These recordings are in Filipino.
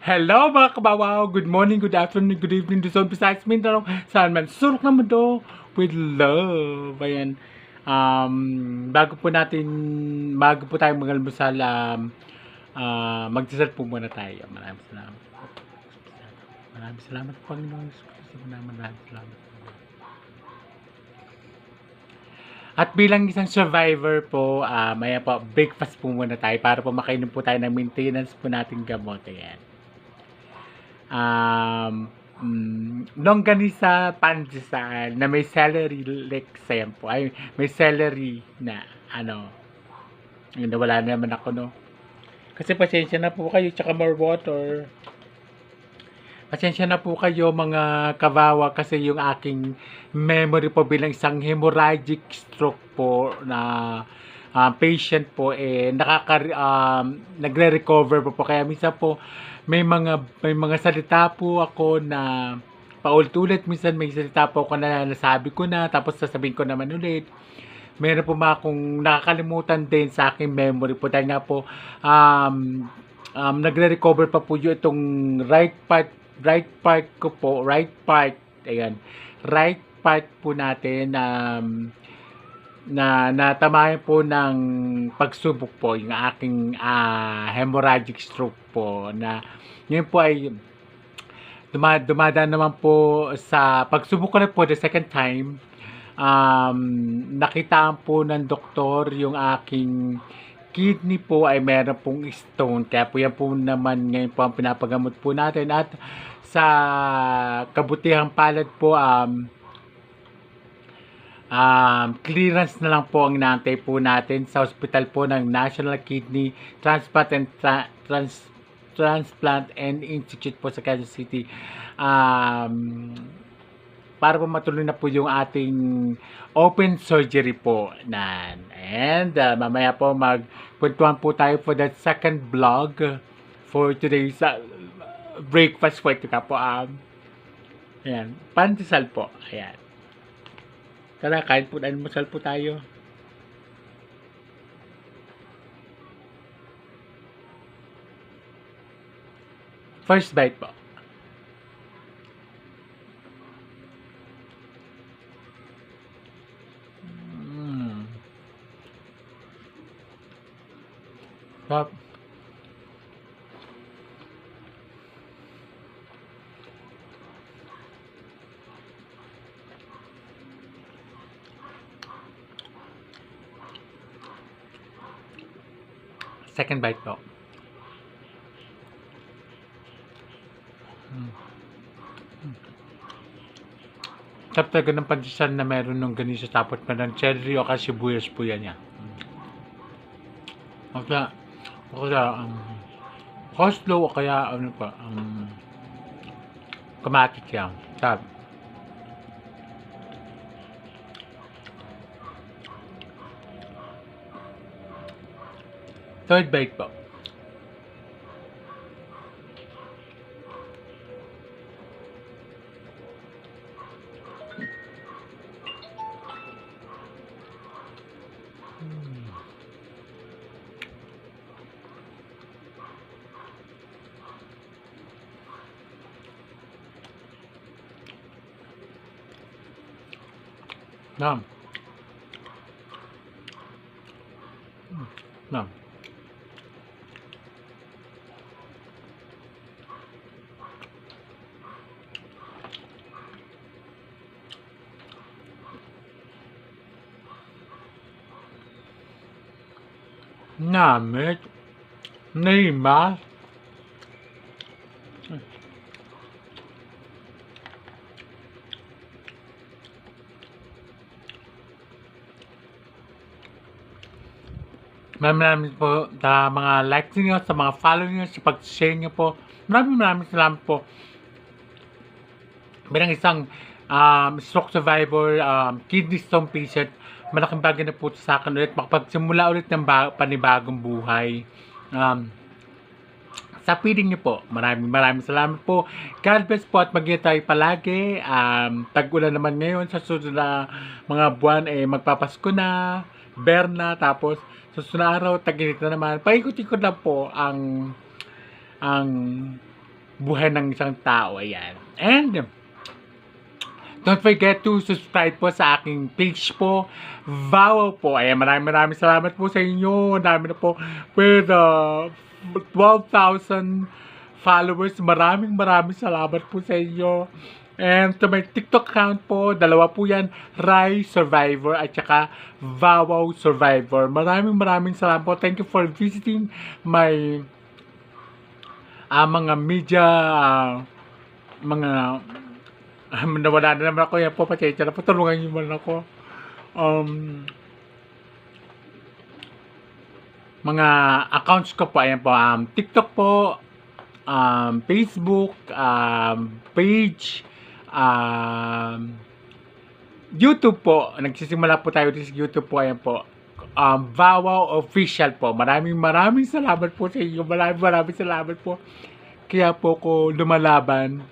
Hello mga kabawaw! Good morning, good afternoon, good evening, Luzon, Visayas, Mindanao, saan man sulok ng mundo with love. Ayan. Bago po tayo mag-almusal, magdasal po muna tayo. Maraming salamat po. Maraming salamat po, Panginoon. Maraming salamat po. At bilang isang survivor po, maya po, breakfast po muna tayo para po makainom po tayo ng maintenance po nating gamot. Ayan. Longganisa pandesal na may celery lexem po. Ay, may celery na nawala naman ako, no? Kasi pasensya na po kayo, tsaka more water. Pasensya na po kayo mga kawawa kasi yung aking memory po bilang isang hemorrhagic stroke po na patient po nagre-recover po kaya minsan po may mga salita po ako na paulit-ulit, minsan may salita po ako na nasabi ko na tapos sasabihin ko naman ulit. Meron po akong nakakalimutan din sa aking memory po dahil nga po nagre-recover pa po yung itong right part ko po, right part po natin na natamayan po ng pagsubok po yung aking hemorrhagic stroke po na yun po ay dumadaan naman po sa pagsubok ko na po the second time. Nakitaan po ng doktor yung aking kidney po ay meron pong stone, kaya po yan po naman ngayon po ang pinapagamot po natin at sa kabutihang palad po clearance na lang po ang inaantay po natin sa hospital po ng National Kidney Transplant and Institute po sa Quezon City para po matuloy na po yung ating open surgery po and mamaya po magpuntuhan po tayo for that second vlog for today's breakfast po. Ito ka po ayan, pandesal po, ayan. Tara, kain po, almusal po tayo. First bite po. Stop. Second bite po. Sarap talaga ng pandesal na meron ng ganito tapos pa ng cherry o kasi sibuyas po yan yan. Kaya coleslaw o kaya kamatis yan. Sarap. Third bite po. Nam. Nam. Namit. Neymar. Maraming po sa mga likes niyo, sa mga follow niyo, sa pag-share niyo po. Maraming salamat po. Bilang isang stroke survivor, kidney stone patient, malaking bagay na po sa akin ulit makapagsimula ulit ng panibagong buhay. Sa feeding niyo po, maraming salamat po. God bless po at mag-ingat tayo palagi. Tag-ulan naman ngayon sa susunod na mga buwan magpapasko na, Berna, tapos susunod na araw, tag-init na naman. Paikot-ikot lang po ang buhay ng isang tao. Ayan. And don't forget to subscribe po sa aking page po, Vow po. Ayan, maraming salamat po sa inyo. Ang dami na po with 12,000 followers. Maraming salamat po sa inyo. And to my TikTok account po, dalawa po yan, Rai Survivor at saka Vow Survivor. Maraming salamat po. Thank you for visiting my mga media, mga nawala na naman ako. Yan po, pasensya na po. Tulungan niyo man ako. Mga accounts ko po, ayan po, TikTok po, Facebook, page, YouTube po. Nagsisimula po tayo sa YouTube po, ayan po. Vow Official po. Maraming salamat po sa inyo. Maraming salamat po. Kaya po ko lumalaban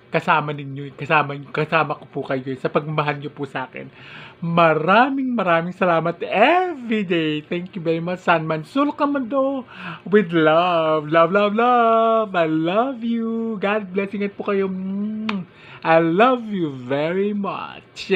kasama ninyo, kasama ko po kayo sa pagmamahal nyo po sa akin. Maraming salamat every day. Thank you very much. San Mansul Kamando with love. Love. I love you. God bless. Ingat po kayo. I love you very much.